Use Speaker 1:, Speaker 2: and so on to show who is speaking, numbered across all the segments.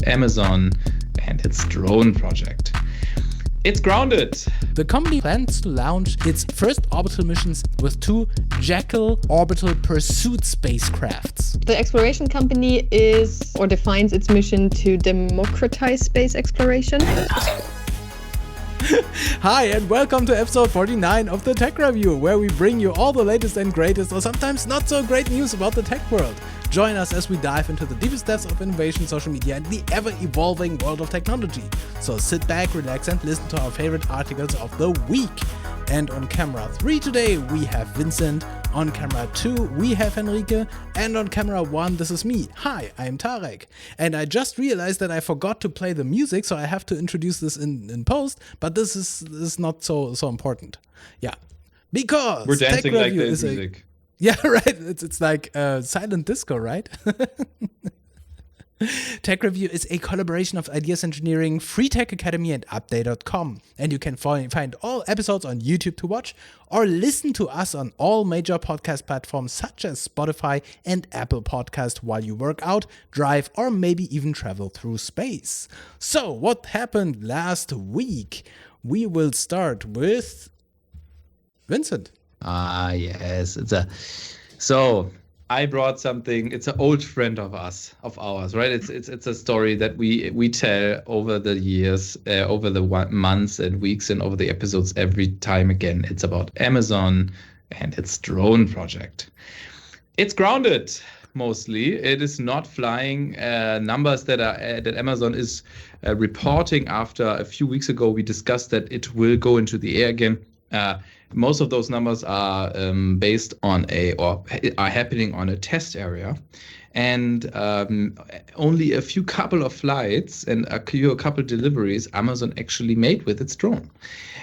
Speaker 1: Amazon and its drone project. It's grounded.
Speaker 2: The company plans to launch its first orbital missions with 2 Jackal orbital pursuit spacecrafts.
Speaker 3: The exploration company defines its mission to democratize space exploration.
Speaker 2: Hi and welcome to episode 49 of the Tech Review, where we bring you all the latest and greatest, or sometimes not so great news about the tech world. Join us as we dive into the deepest depths of innovation, social media, and the ever-evolving world of technology. So sit back, relax, and listen to our favorite articles of the week. And on camera 3 today, we have Vincent. On camera 2, we have Henrike. And on camera 1, this is me. Hi, I'm Tarek. And I just realized that I forgot to play the music, so I have to introduce this in post. But this is not so important. Yeah, because
Speaker 1: we're dancing like the
Speaker 2: is
Speaker 1: music.
Speaker 2: Yeah, right. It's like silent disco, right? TechReview is a collaboration of Ideas Engineering, Free Tech Academy, and Update.com. And you can find all episodes on YouTube to watch or listen to us on all major podcast platforms such as Spotify and Apple Podcast while you work out, drive, or maybe even travel through space. So, what happened last week? We will start with Vincent.
Speaker 1: Yes. So I brought something. It's an old friend of ours, right? It's a story that we tell over the years, over the months and weeks, and over the episodes every time again. It's about Amazon and its drone project. It's grounded mostly. It is not flying. Numbers that Amazon is reporting after a few weeks ago. We discussed that it will go into the air again. Most of those numbers are based on are happening on a test area, and only a couple of flights and a couple deliveries Amazon actually made with its drone.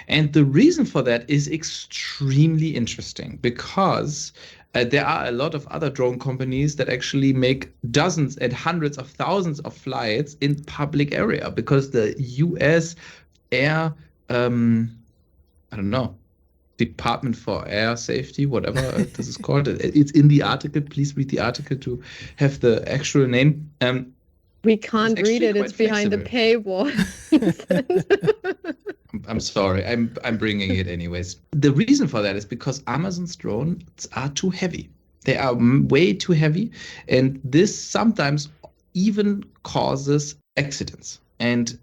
Speaker 1: And the reason for that is extremely interesting because there are a lot of other drone companies that actually make dozens and hundreds of thousands of flights in public area because the US Air, Department for Air Safety, whatever this is called. It's in the article. Please read the article to have the actual name.
Speaker 3: We can't read it. It's behind the paywall.
Speaker 1: I'm sorry. I'm bringing it anyways. The reason for that is because Amazon's drones are too heavy. They are way too heavy, and this sometimes even causes accidents. And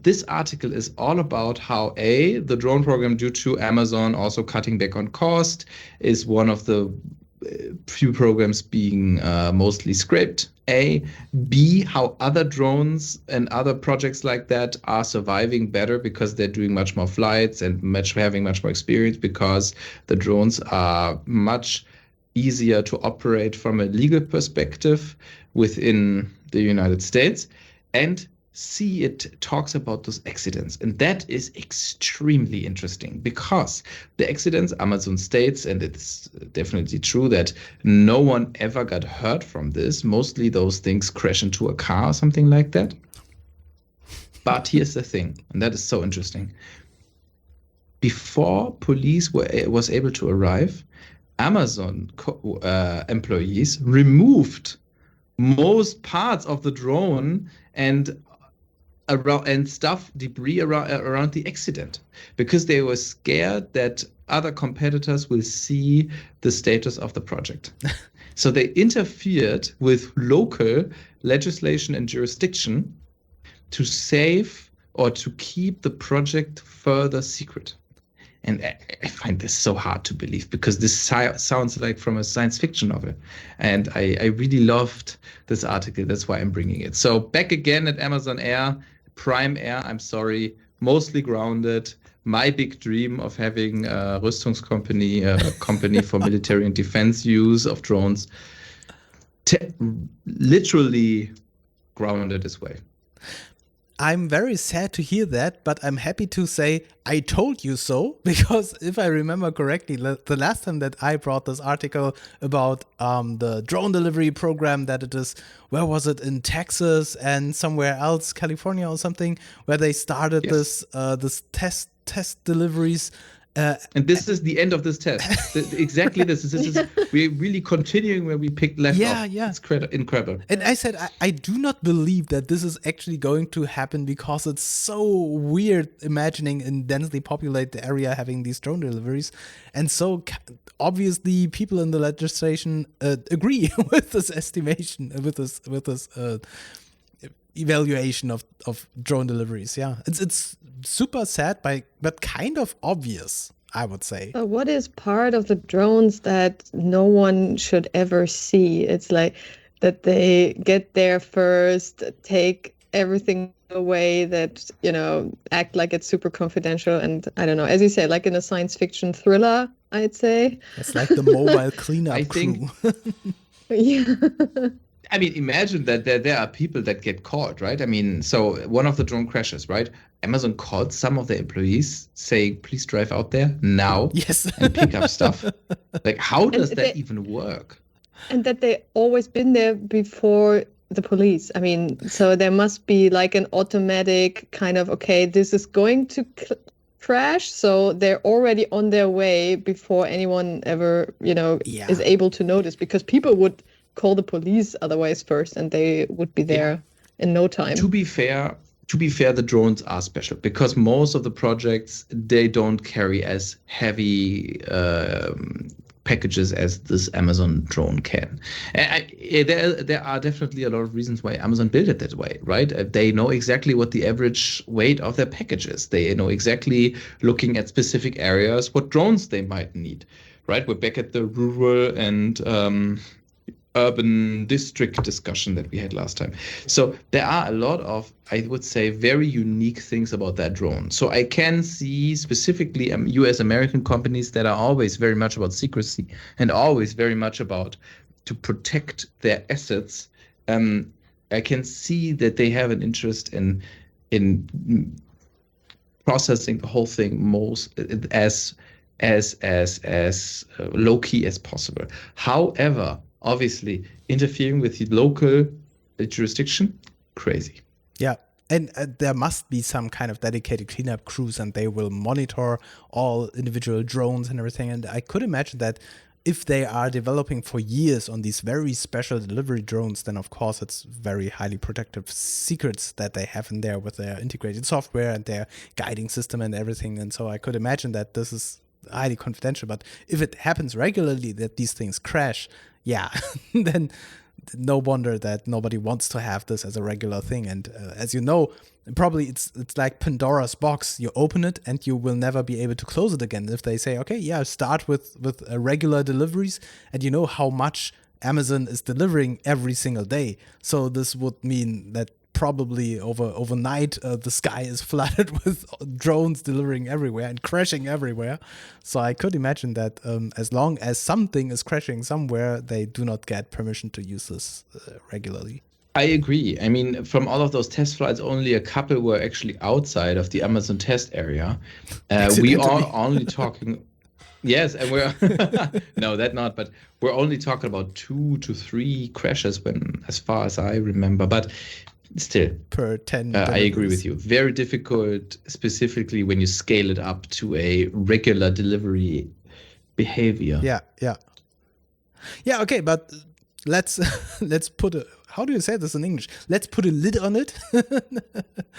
Speaker 1: this article is all about how the drone program, due to Amazon also cutting back on cost, is one of the few programs being mostly scrapped. B, how other drones and other projects like that are surviving better because they're doing much more flights and having much more experience because the drones are much easier to operate from a legal perspective within the United States. And C, it talks about those accidents. And that is extremely interesting because the accidents, Amazon states, and it's definitely true, that no one ever got hurt from this. Mostly those things crash into a car or something like that. But here's the thing, and that is so interesting. Before police was able to arrive, Amazon employees removed most parts of the drone and stuff debris around the accident because they were scared that other competitors will see the status of the project. So they interfered with local legislation and jurisdiction to save or to keep the project further secret. And I find this so hard to believe because this sounds like from a science fiction novel. And I really loved this article. That's why I'm bringing it. So back again at Amazon Air, Prime Air, I'm sorry, mostly grounded. My big dream of having a Rüstungscompany, a company for military and defense use of drones, literally grounded as well.
Speaker 2: I'm very sad to hear that, but I'm happy to say I told you so, because if I remember correctly, the last time that I brought this article about the drone delivery program, that it is, where was it, in Texas and somewhere else, California or something, where they started this test deliveries,
Speaker 1: And this is the end of this test. Exactly this is we're really continuing where we picked left off.
Speaker 2: Yeah.
Speaker 1: It's incredible.
Speaker 2: And I said, I do not believe that this is actually going to happen because it's so weird imagining in densely populated area having these drone deliveries. And so obviously people in the legislation agree with this estimation, with this evaluation of drone deliveries. Yeah, it's super sad, but kind of obvious, I would say.
Speaker 3: So what is part of the drones that no one should ever see? It's like that they get there first, take everything away, that, act like it's super confidential. And I don't know, as you say, like in a science fiction thriller, I'd say.
Speaker 2: It's like the mobile cleanup crew.
Speaker 3: Yeah.
Speaker 1: I mean, imagine that there are people that get caught, right? I mean, so one of the drone crashes, right? Amazon called some of the employees saying, please drive out there now and pick up stuff. Like, how does that even work?
Speaker 3: And that they always been there before the police. I mean, so there must be like an automatic kind of, okay, this is going to crash. So they're already on their way before anyone ever, is able to notice, because people would call the police otherwise first, and they would be there in no time.
Speaker 1: To be fair, the drones are special because most of the projects, they don't carry as heavy packages as this Amazon drone can. There are definitely a lot of reasons why Amazon built it that way, right? They know exactly what the average weight of their package is. They know exactly, looking at specific areas, what drones they might need, right? We're back at the rural and urban district discussion that we had last time. So there are a lot of, I would say, very unique things about that drone. So I can see specifically US American companies that are always very much about secrecy and always very much about to protect their assets. I can see that they have an interest in processing the whole thing most as low key as possible. However, obviously, interfering with the local jurisdiction, crazy.
Speaker 2: Yeah, and there must be some kind of dedicated cleanup crews, and they will monitor all individual drones and everything. And I could imagine that if they are developing for years on these very special delivery drones, then of course it's very highly protective secrets that they have in there with their integrated software and their guiding system and everything. And so I could imagine that this is highly confidential. But if it happens regularly that these things crash, then no wonder that nobody wants to have this as a regular thing. And as you know, probably it's like Pandora's box. You open it and you will never be able to close it again. If they say, okay, start with regular deliveries, and you know how much Amazon is delivering every single day. So this would mean that probably overnight the sky is flooded with drones delivering everywhere and crashing everywhere. So I could imagine that as long as something is crashing somewhere, they do not get permission to use this regularly.
Speaker 1: I agree. I mean, from all of those test flights, only a couple were actually outside of the Amazon test area. We are only talking... Yes, and we're no, that not, but we're only talking about 2 to 3 crashes, as far as I remember. But still,
Speaker 2: per 10
Speaker 1: I agree with you. Very difficult, specifically when you scale it up to a regular delivery behavior.
Speaker 2: Yeah. Okay, but let's put a, how do you say this in English? Let's put a lid on it.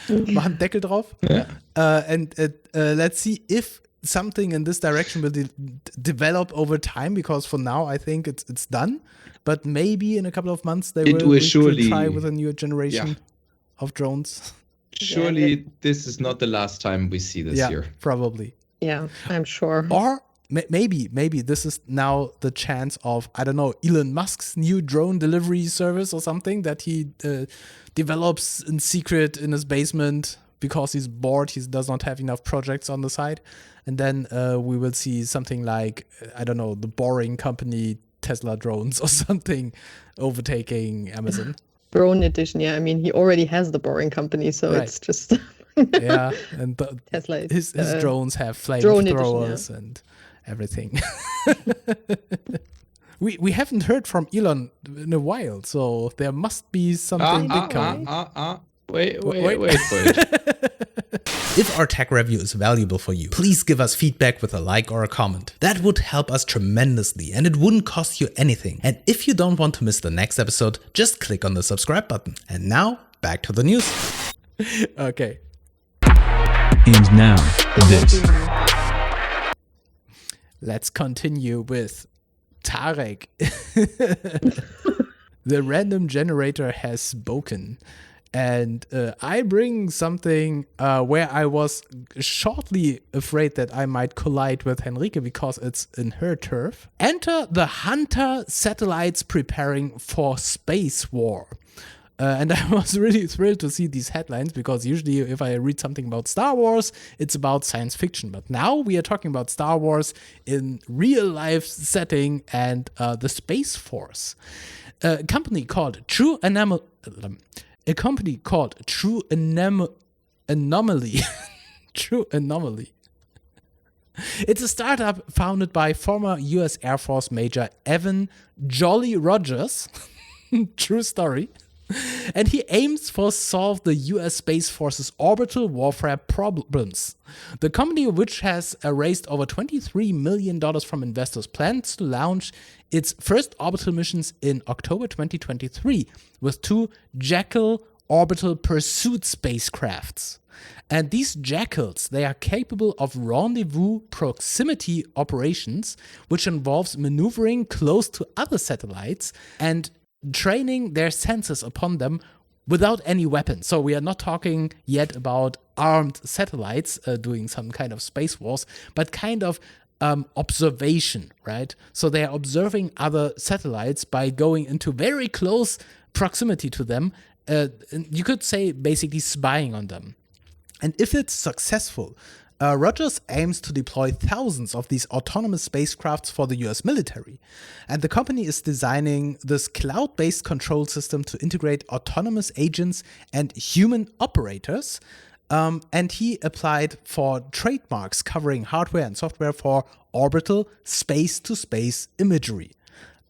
Speaker 2: Machen Deckel drauf.
Speaker 1: Yeah.
Speaker 2: And let's see if something in this direction will develop over time, because for now I think it's done. But maybe in a couple of months they will surely try with a new generation of drones.
Speaker 1: Surely this is not the last time we see this year.
Speaker 2: Probably.
Speaker 3: Yeah, I'm sure.
Speaker 2: Or maybe this is now the chance of, I don't know, Elon Musk's new drone delivery service or something that he develops in secret in his basement because he's bored. He does not have enough projects on the side. And then we will see something like, I don't know, the Boring Company Tesla drones or something overtaking Amazon.
Speaker 3: Drone edition, yeah. I mean, he already has the Boring Company, so it's just...
Speaker 2: and
Speaker 3: Tesla
Speaker 2: his drones have flamethrowers and everything. We haven't heard from Elon in a while, so there must be something big coming.
Speaker 1: Wait.
Speaker 2: If our tech review is valuable for you, please give us feedback with a like or a comment. That would help us tremendously and it wouldn't cost you anything. And if you don't want to miss the next episode, just click on the subscribe button. And now, back to the news. Okay.
Speaker 4: And now, this.
Speaker 2: Let's continue with Tarek. The random generator has spoken. And I bring something where I was shortly afraid that I might collide with Henrike because it's in her turf. Enter the Hunter satellites preparing for space war. And I was really thrilled to see these headlines because usually if I read something about Star Wars, it's about science fiction. But now we are talking about Star Wars in real life setting and the Space Force. A company called Anomaly. True Anomaly. It's a startup founded by former US Air Force Major Evan Jolly Rogers. True story. And he aims for solve the US Space Force's orbital warfare problems. The company, which has raised over $23 million from investors, plans to launch its first orbital missions in October 2023 with 2 Jackal orbital pursuit spacecrafts. And these Jackals, they are capable of rendezvous proximity operations, which involves maneuvering close to other satellites and training their sensors upon them without any weapons. So we are not talking yet about armed satellites doing some kind of space wars, but kind of observation, right? So they are observing other satellites by going into very close proximity to them. You could say basically spying on them. And if it's successful, Rogers aims to deploy thousands of these autonomous spacecrafts for the US military. And the company is designing this cloud-based control system to integrate autonomous agents and human operators. And he applied for trademarks covering hardware and software for orbital space-to-space imagery.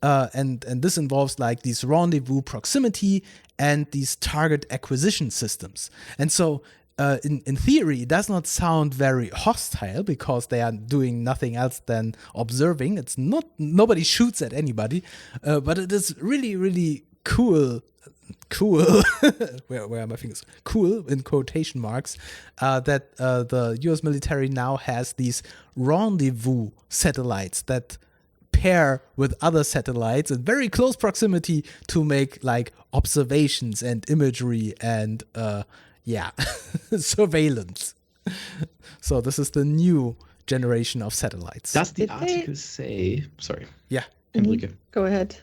Speaker 2: And this involves like these rendezvous proximity and these target acquisition systems. And so in theory, it does not sound very hostile because they are doing nothing else than observing. It's not, nobody shoots at anybody, but it is really, really cool, where are my fingers? Cool, in quotation marks, that the US military now has these rendezvous satellites that pair with other satellites in very close proximity to make like observations and imagery and surveillance. So this is the new generation of satellites.
Speaker 1: Does the article say... Sorry.
Speaker 2: Yeah.
Speaker 1: Henrike.
Speaker 3: Go ahead.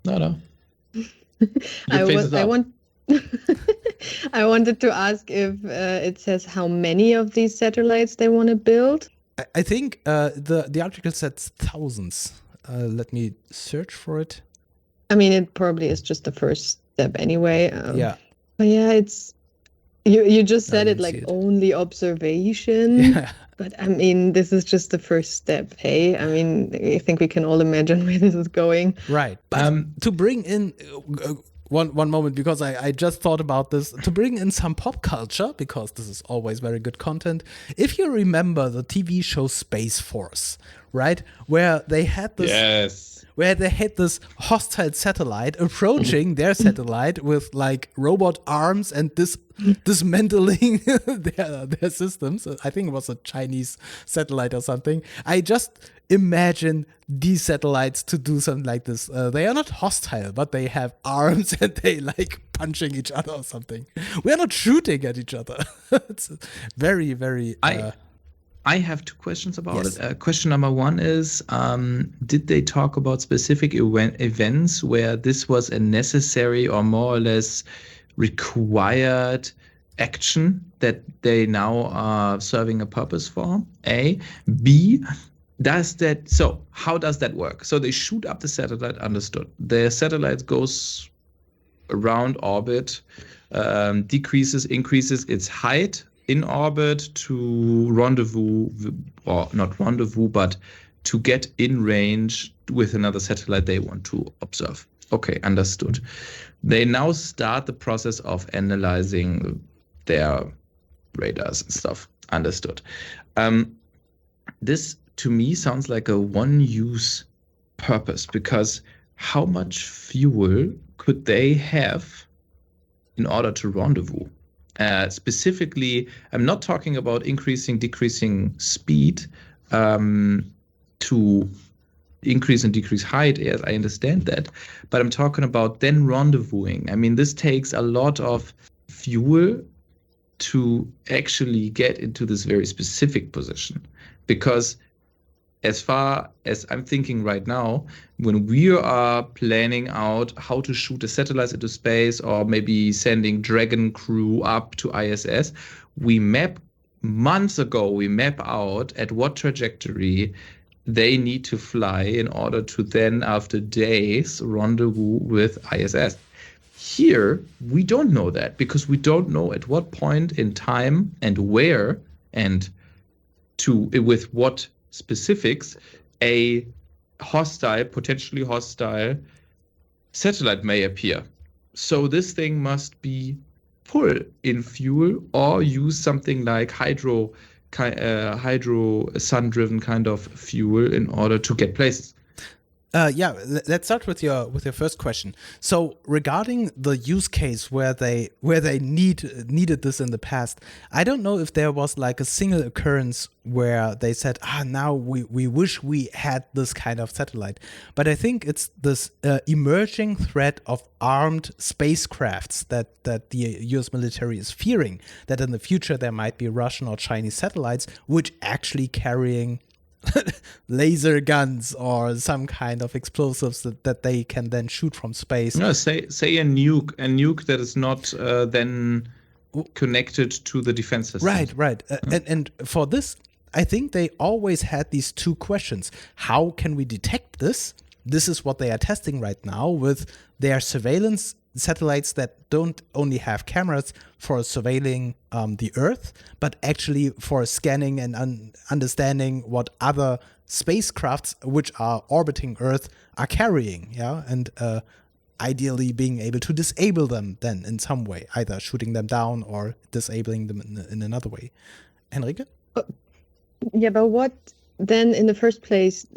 Speaker 1: No.
Speaker 3: I wanted to ask if it says how many of these satellites they want to build.
Speaker 2: I think the article said thousands. Let me search for it.
Speaker 3: I mean, it probably is just the first step anyway.
Speaker 2: Yeah.
Speaker 3: But yeah, it's... You just said it like only observation, but I mean, this is just the first step, hey? I mean, I think we can all imagine where this is going.
Speaker 2: Right. But to bring in one moment, because I just thought about this, to bring in some pop culture, because this is always very good content. If you remember the TV show Space Force, right? Where they had this... Where they had this hostile satellite approaching their satellite with like robot arms and dismantling their systems. I think it was a Chinese satellite or something. I just imagine these satellites to do something like this. They are not hostile, but they have arms and they like punching each other or something. We are not shooting at each other. It's very, very...
Speaker 1: I have 2 questions about it. Question number 1 is, did they talk about specific events where this was a necessary or more or less required action that they now are serving a purpose for? A. B. How does that work? So they shoot up the satellite, understood. The satellite goes around orbit, decreases, increases its height in orbit to rendezvous, or not rendezvous, but to get in range with another satellite they want to observe. Okay, understood. They now start the process of analyzing their radars and stuff. Understood. This to me sounds like a one-use purpose, because how much fuel could they have in order to rendezvous? Specifically, I'm not talking about decreasing speed to increase and decrease height. Yes, I understand that. But I'm talking about then rendezvousing. I mean, this takes a lot of fuel to actually get into this very specific position. Because as far as I'm thinking right now, when we are planning out how to shoot a satellite into space, or maybe sending Dragon crew up to ISS, months ago, we map out at what trajectory they need to fly in order to then, after days, rendezvous with ISS. Here, we don't know that, because we don't know at what point in time and where and with what specifics a potentially hostile satellite may appear. So this thing must be full in fuel, or use something like hydro sun-driven kind of fuel in order to get places.
Speaker 2: Let's start with your first question. So regarding the use case where they needed this in the past, I don't know if there was like a single occurrence where they said, now we wish we had this kind of satellite. But I think it's this emerging threat of armed spacecrafts that the US military is fearing, that in the future there might be Russian or Chinese satellites which actually carrying laser guns or some kind of explosives that they can then shoot from space.
Speaker 1: No, say a nuke that is not then connected to the defense system.
Speaker 2: Right. And for this, I think they always had these two questions. How can we detect this? This is what they are testing right now with their surveillance satellites that don't only have cameras for surveilling the Earth, but actually for scanning and understanding what other spacecrafts which are orbiting Earth are carrying, and ideally being able to disable them then in some way, either shooting them down or disabling them in another way. Henrike?
Speaker 3: Yeah, but what then in the first place,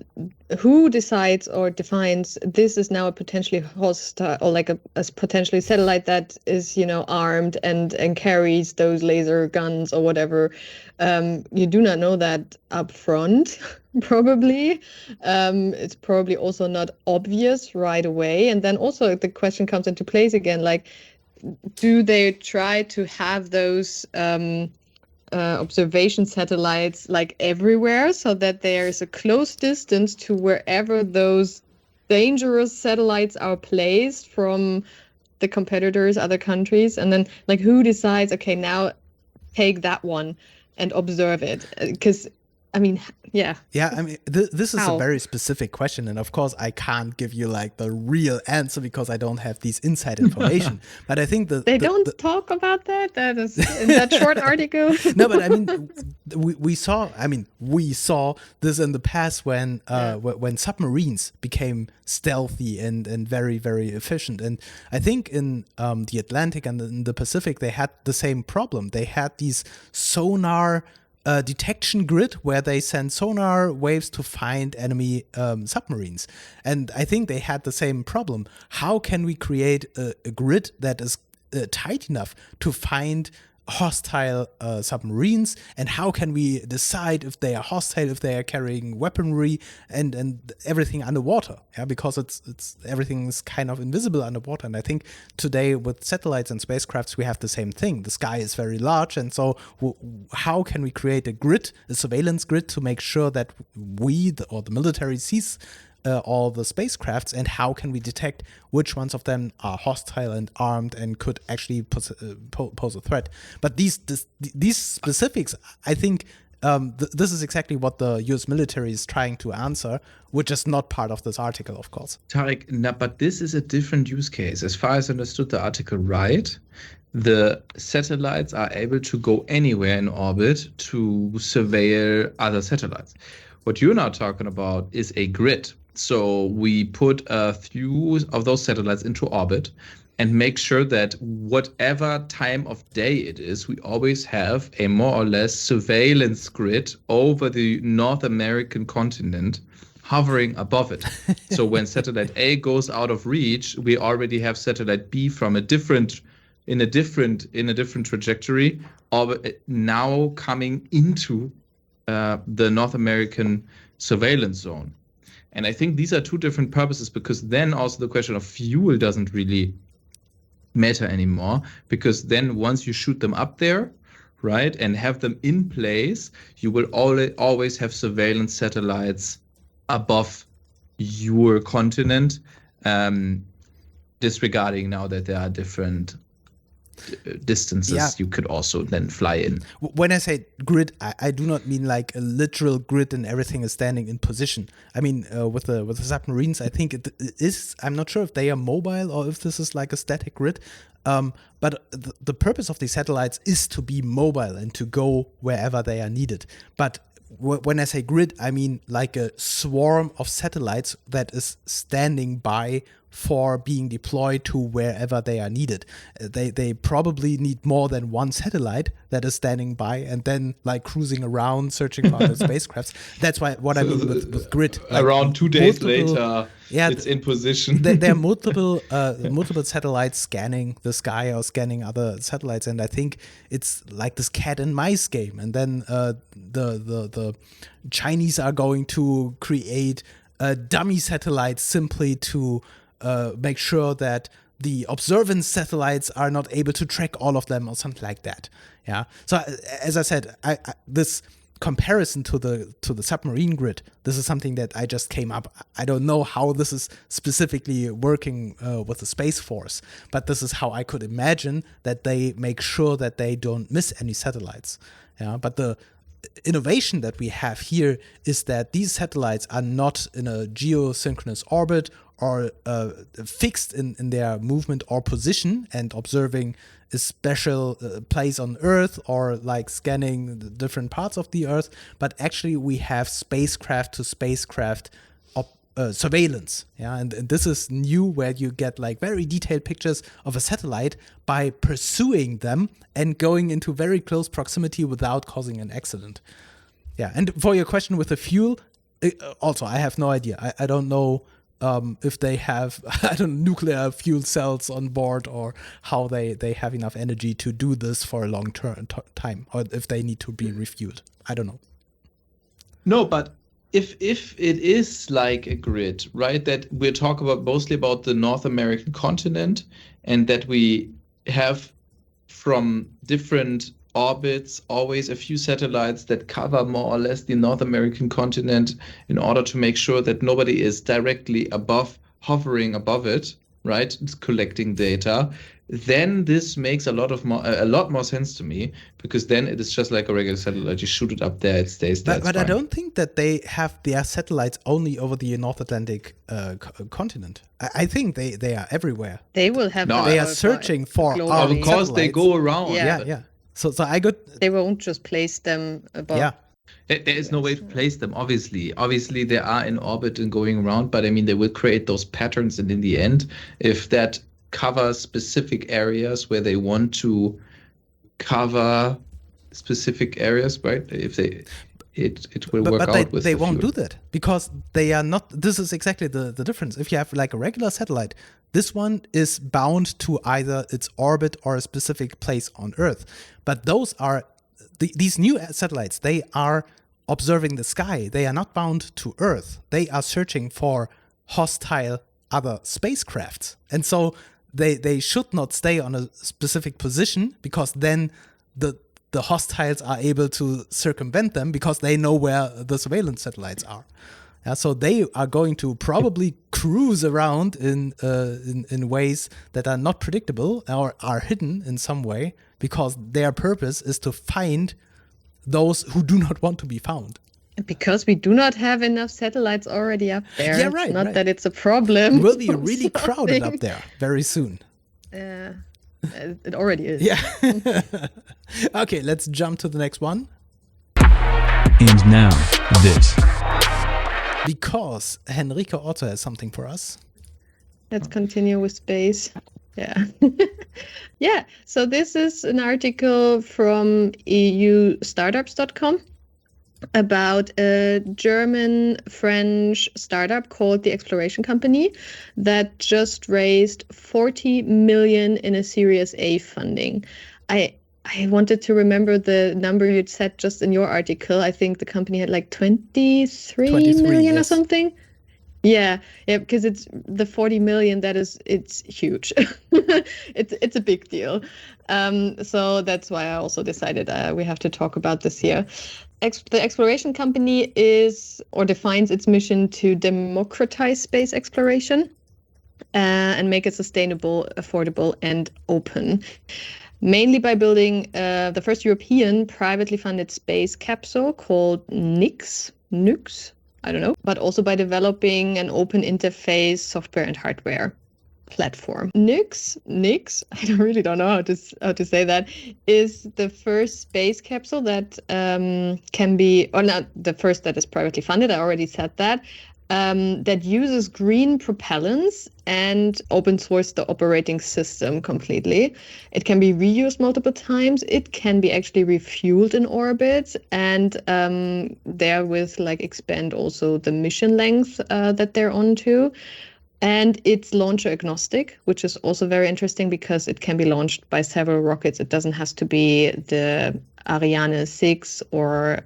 Speaker 3: who decides or defines this is now a potentially hostile, or like a potentially satellite that is, armed and carries those laser guns or whatever? You do not know that up front, probably. It's probably also not obvious right away. And then also the question comes into place again, like, do they try to have those observation satellites like everywhere, so that there is a close distance to wherever those dangerous satellites are placed from the competitors, other countries, and then like who decides, okay, now take that one and observe it? Because
Speaker 2: this is a very specific question, and of course I can't give you like the real answer because I don't have these inside information. But I think they
Speaker 3: don't talk about that. That is in that short article.
Speaker 2: No, but I mean, we saw this in the past when submarines became stealthy and very, very efficient. And I think in the Atlantic and in the Pacific they had the same problem. They had these sonar detection grid where they send sonar waves to find enemy submarines. And I think they had the same problem. How can we create a grid that is tight enough to find hostile submarines, and how can we decide if they are hostile, if they are carrying weaponry and everything underwater? Because it's everything is kind of invisible underwater. And I think today with satellites and spacecrafts we have the same thing. The sky is very large, and so how can we create a surveillance grid to make sure that the military sees all the spacecrafts, and how can we detect which ones of them are hostile and armed and could actually pose a threat? But these specifics, I think this is exactly what the US military is trying to answer, which is not part of this article, of course.
Speaker 1: Tarek, but this is a different use case. As far as I understood the article right, the satellites are able to go anywhere in orbit to surveil other satellites. What you're now talking about is a grid. So we put a few of those satellites into orbit and make sure that whatever time of day it is, we always have a more or less surveillance grid over the North American continent hovering above it. So when satellite A goes out of reach, we already have satellite B from in a different trajectory, now coming into the North American surveillance zone. And I think these are two different purposes, because then also the question of fuel doesn't really matter anymore, because then once you shoot them up there, right, and have them in place, you will always have surveillance satellites above your continent, disregarding now that there are different distances you could also then fly in.
Speaker 2: When I say grid, I do not mean like a literal grid and everything is standing in position. I mean, with the submarines, I think it is. I'm not sure if they are mobile or if this is like a static grid. But the purpose of these satellites is to be mobile and to go wherever they are needed. But when I say grid, I mean like a swarm of satellites that is standing by for being deployed to wherever they are needed. They probably need more than one satellite that is standing by and then like cruising around searching for other spacecrafts. That's what I mean with grid. Like
Speaker 1: around 2 days later, it's in position.
Speaker 2: There are multiple satellites scanning the sky or scanning other satellites, and I think it's like this cat and mice game. And then the Chinese are going to create dummy satellites simply to make sure that the observance satellites are not able to track all of them or something like that. Yeah. So as I said, I this comparison to the submarine grid, this is something that I just came up. I don't know how this is specifically working with the Space Force, but this is how I could imagine that they make sure that they don't miss any satellites. Yeah. But the innovation that we have here is that these satellites are not in a geosynchronous orbit or fixed in their movement or position and observing a special place on Earth or like scanning the different parts of the Earth, but actually we have spacecraft to spacecraft surveillance. Yeah, and this is new, where you get like very detailed pictures of a satellite by pursuing them and going into very close proximity without causing an accident. Yeah, and for your question with the fuel, also I have no idea. I don't know if they have nuclear fuel cells on board, or how they have enough energy to do this for a long time, or if they need to be refueled. I don't know.
Speaker 1: No, but if it is like a grid, right, that we're talking about mostly about the North American continent, and that we have from different orbits always a few satellites that cover more or less the North American continent in order to make sure that nobody is directly hovering above it, right? It's collecting data. Then this makes a lot more sense to me, because then it is just like a regular satellite. You shoot it up there, it stays there.
Speaker 2: But I don't think that they have their satellites only over the North Atlantic continent. I think they are everywhere.
Speaker 3: They will have.
Speaker 2: No, they are searching for.
Speaker 1: Of course, they go around.
Speaker 2: Yeah. So
Speaker 3: They won't just place them above.
Speaker 2: Yeah.
Speaker 1: There is no way to place them, obviously. Obviously, they are in orbit and going around, but I mean, they will create those patterns, and in the end, if that covers specific areas where they want to cover specific areas, right? If it will work out with
Speaker 2: they won't do that, because they are not. This is exactly the difference. If you have like a regular satellite, this one is bound to either its orbit or a specific place on Earth. But those are these new satellites. They are observing the sky. They are not bound to Earth. They are searching for hostile other spacecrafts, and so they should not stay on a specific position, because then the hostiles are able to circumvent them, because they know where the surveillance satellites are. Yeah, so they are going to probably cruise around in ways that are not predictable or are hidden in some way, because their purpose is to find those who do not want to be found.
Speaker 3: Because we do not have enough satellites already up there.
Speaker 2: Yeah, right.
Speaker 3: It's not that it's a problem.
Speaker 2: It will be really crowded up there very soon.
Speaker 3: It already is.
Speaker 2: Yeah. Okay, let's jump to the next one.
Speaker 4: And now, this
Speaker 2: because Henrike Otto has something for us.
Speaker 3: Let's continue with space. Yeah. Yeah. So this is an article from eustartups.com about a German-French startup called the Exploration Company that just raised 40 million in a Series A funding. I wanted to remember the number you'd said just in your article. I think the company had like 23 million, yes, or something. Yeah, because it's the 40 million. It's huge. It's a big deal. So that's why I also decided we have to talk about this here. The Exploration Company defines its mission to democratize space exploration and make it sustainable, affordable, and open. Mainly by building the first European privately funded space capsule called NYX, I don't know, but also by developing an open interface software and hardware platform. NYX, I really don't know how to say that, is the first space capsule that can be, or not the first that is privately funded, I already said that, that uses green propellants and open source the operating system completely. It can be reused multiple times. It can be actually refueled in orbit and therewith expand also the mission length that they're on to. And it's launcher agnostic, which is also very interesting because it can be launched by several rockets. It doesn't have to be the Ariane 6 or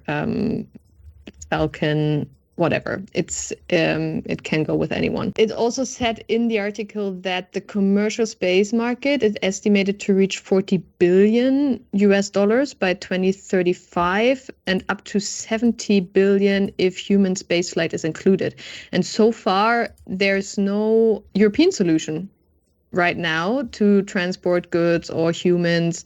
Speaker 3: Falcon, whatever. It can go with anyone. It also said in the article that the commercial space market is estimated to reach $40 billion by 2035 and up to $70 billion if human spaceflight is included. And so far, there's no European solution right now to transport goods or humans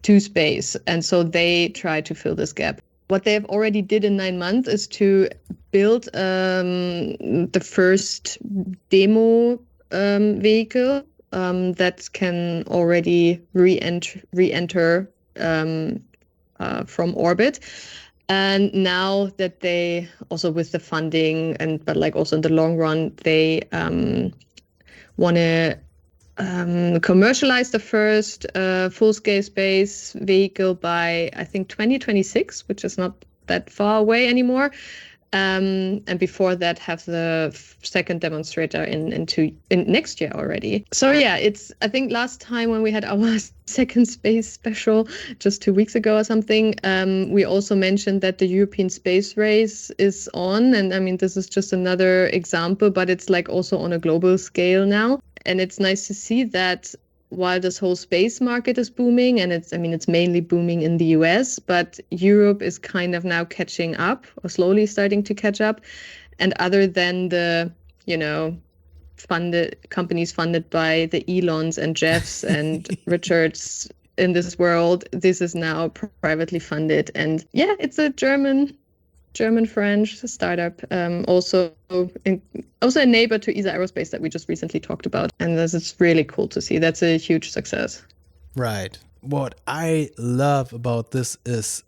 Speaker 3: to space. And so they try to fill this gap. What they have already did in 9 months is to build the first demo vehicle that can already re-enter from orbit. And now that they also with the funding but also in the long run, they want to commercialize the first full-scale space vehicle by, I think, 2026, which is not that far away anymore. And before that, have the second demonstrator in next year already. So yeah, I think last time when we had our second space special, just 2 weeks ago or something, we also mentioned that the European space race is on. And I mean, this is just another example, but it's also on a global scale now. And it's nice to see that while this whole space market is booming, and it's mainly booming in the US, but Europe is kind of now catching up or slowly starting to catch up. And other than the, funded companies funded by the Elons and Jeffs and Richards in this world, this is now privately funded. And yeah, it's a German-French startup, also a neighbor to ESA Aerospace that we just recently talked about. And this is really cool to see. That's a huge success.
Speaker 2: Right. What I love about this is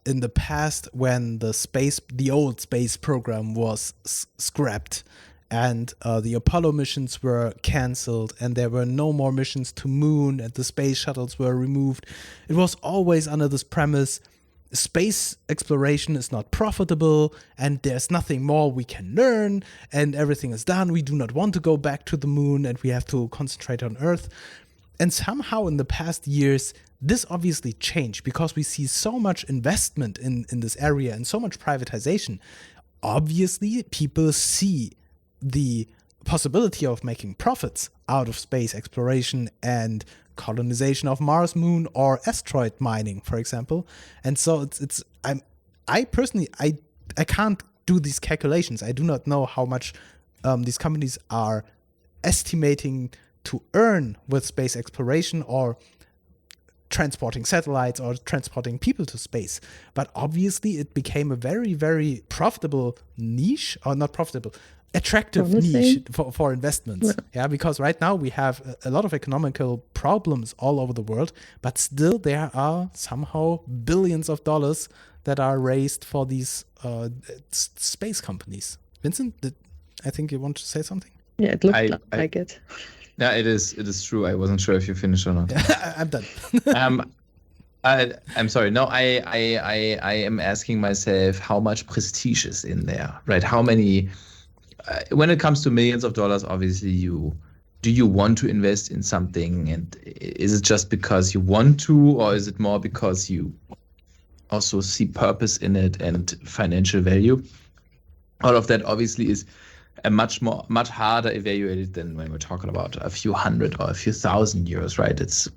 Speaker 2: in the past when the old space program was scrapped and the Apollo missions were canceled and there were no more missions to Moon and the space shuttles were removed, it was always under this premise: space exploration is not profitable and there's nothing more we can learn and everything is done. We do not want to go back to the moon and we have to concentrate on Earth. And somehow in the past years, this obviously changed because we see so much investment in this area and so much privatization. Obviously, people see the possibility of making profits out of space exploration and colonization of Mars, Moon, or asteroid mining, for example. And so I personally can't do these calculations. I do not know how much these companies are estimating to earn with space exploration or transporting satellites or transporting people to space. But obviously it became a very, very profitable niche, or not profitable, attractive niche for investments. Yeah, because right now we have a lot of economical problems all over the world, but still there are somehow billions of dollars that are raised for these space companies. Vincent, I think you want to say something?
Speaker 3: Yeah, it looked like it.
Speaker 1: Yeah, it is true. I wasn't sure if you finished or not.
Speaker 2: I'm done.
Speaker 1: I'm sorry. No, I am asking myself how much prestige is in there, right? How many? When it comes to millions of dollars, obviously, do you want to invest in something, and is it just because you want to, or is it more because you also see purpose in it and financial value? All of that obviously is a much harder evaluated than when we're talking about a few hundred or a few thousand euros, right? It's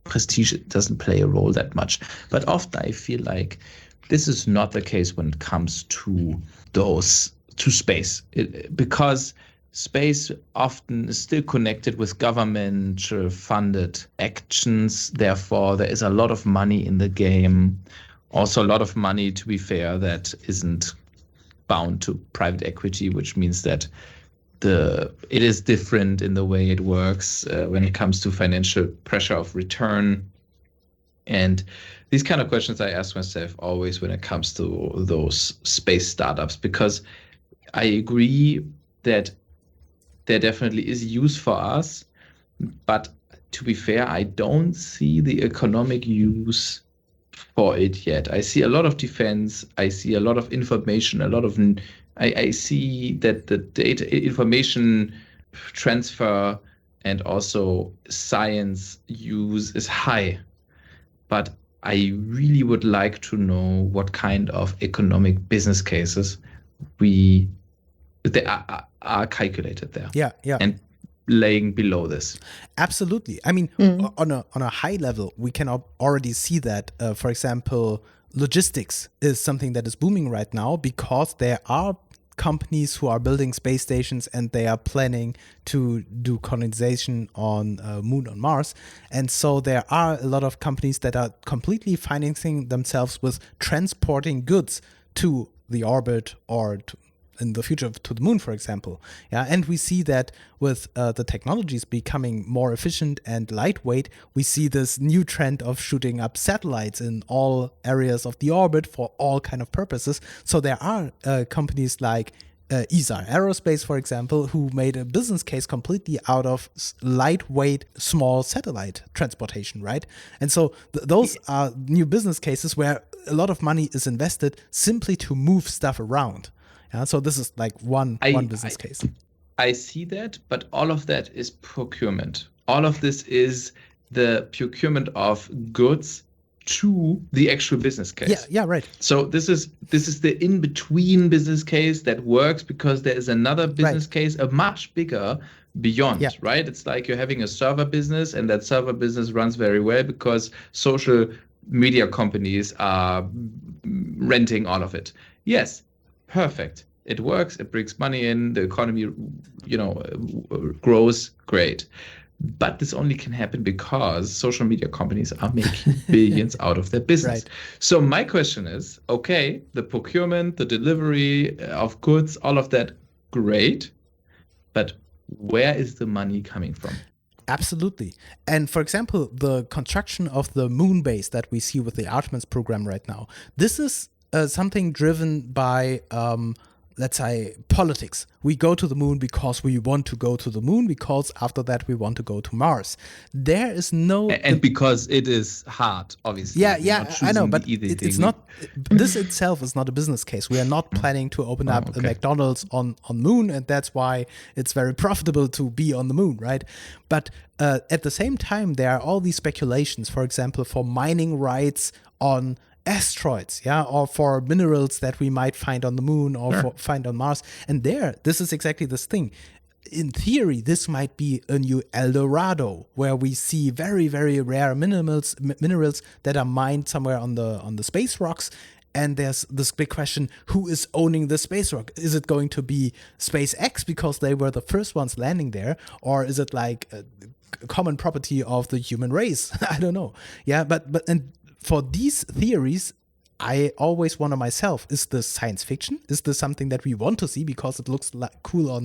Speaker 1: prestige doesn't play a role that much. But often I feel like this is not the case when it comes to space, because space often is still connected with government-funded actions. Therefore, there is a lot of money in the game. Also, a lot of money, to be fair, that isn't bound to private equity, which means that it is different in the way it works when it comes to financial pressure of return. And these kind of questions I ask myself always when it comes to those space startups, because I agree that there definitely is use for us, but to be fair, I don't see the economic use for it yet. I see a lot of defense. I see a lot of information, I see that the data information transfer and also science use is high, but I really would like to know what kind of economic business cases they are calculated there.
Speaker 2: Yeah.
Speaker 1: And laying below this.
Speaker 2: Absolutely. I mean, on a high level, we can already see that, for example, logistics is something that is booming right now because there are companies who are building space stations and they are planning to do colonization on Moon, on Mars. And so there are a lot of companies that are completely financing themselves with transporting goods to the orbit or in the future to the moon, for example. Yeah, and we see that with the technologies becoming more efficient and lightweight, we see this new trend of shooting up satellites in all areas of the orbit for all kind of purposes. So there are companies like ESA Aerospace, for example, who made a business case completely out of lightweight, small satellite transportation, right? And so those are new business cases where a lot of money is invested simply to move stuff around. Yeah, so this is like one business case.
Speaker 1: I see that, but all of that is procurement. All of this is the procurement of goods to the actual business case.
Speaker 2: Yeah, right.
Speaker 1: So this is the in-between business case that works because there is another business case, a much bigger beyond, right? It's like you're having a server business, and that server business runs very well because social media companies are renting all of it. Yes. Perfect. It works. It brings money in. The economy, grows. Great. But this only can happen because social media companies are making billions out of their business.
Speaker 2: Right.
Speaker 1: So my question is, okay, the procurement, the delivery of goods, all of that, great. But where is the money coming from?
Speaker 2: Absolutely. And for example, the construction of the moon base that we see with the Artemis program right now, this is something driven by, let's say, politics. We go to the moon because we want to go to the moon, because after that we want to go to Mars. There is no...
Speaker 1: And because it is hard, obviously.
Speaker 2: Yeah, I know, but it's not... This itself is not a business case. We are not planning to open up a McDonald's on moon, and that's why it's very profitable to be on the moon, right? But at the same time, there are all these speculations, for example, for mining rights on asteroids, or for minerals that we might find on the moon or find on Mars. And this is exactly this thing. In theory, this might be a new El Dorado, where we see very, very rare minerals that are mined somewhere on the space rocks. And there's this big question, who is owning the space rock? Is it going to be SpaceX because they were the first ones landing there? Or is it like a common property of the human race? I don't know. Yeah, but for these theories, I always wonder myself, is this science fiction? Is this something that we want to see because it looks cool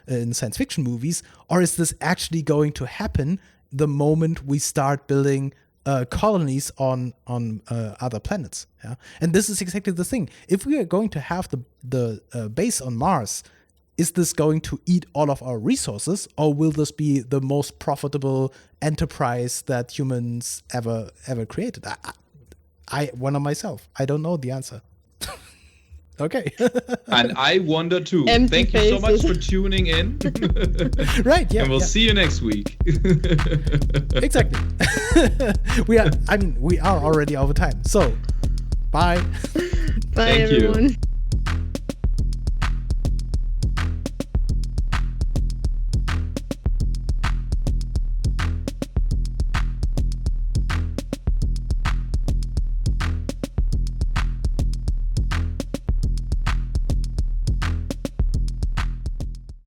Speaker 2: in science fiction movies? Or is this actually going to happen the moment we start building colonies on other planets. Yeah, and this is exactly the thing. If we are going to have the base on Mars, is this going to eat all of our resources, or will this be the most profitable enterprise that humans ever created? I wonder myself. I don't know the answer. Okay.
Speaker 1: And I wonder too.
Speaker 3: Empty
Speaker 1: Thank you so much
Speaker 3: faces.
Speaker 1: for tuning in.
Speaker 2: Right. Yeah.
Speaker 1: And we'll
Speaker 2: yeah.
Speaker 1: see you next week.
Speaker 2: Exactly. we are already over time. So, bye.
Speaker 3: Bye,
Speaker 1: Thank you.
Speaker 3: everyone.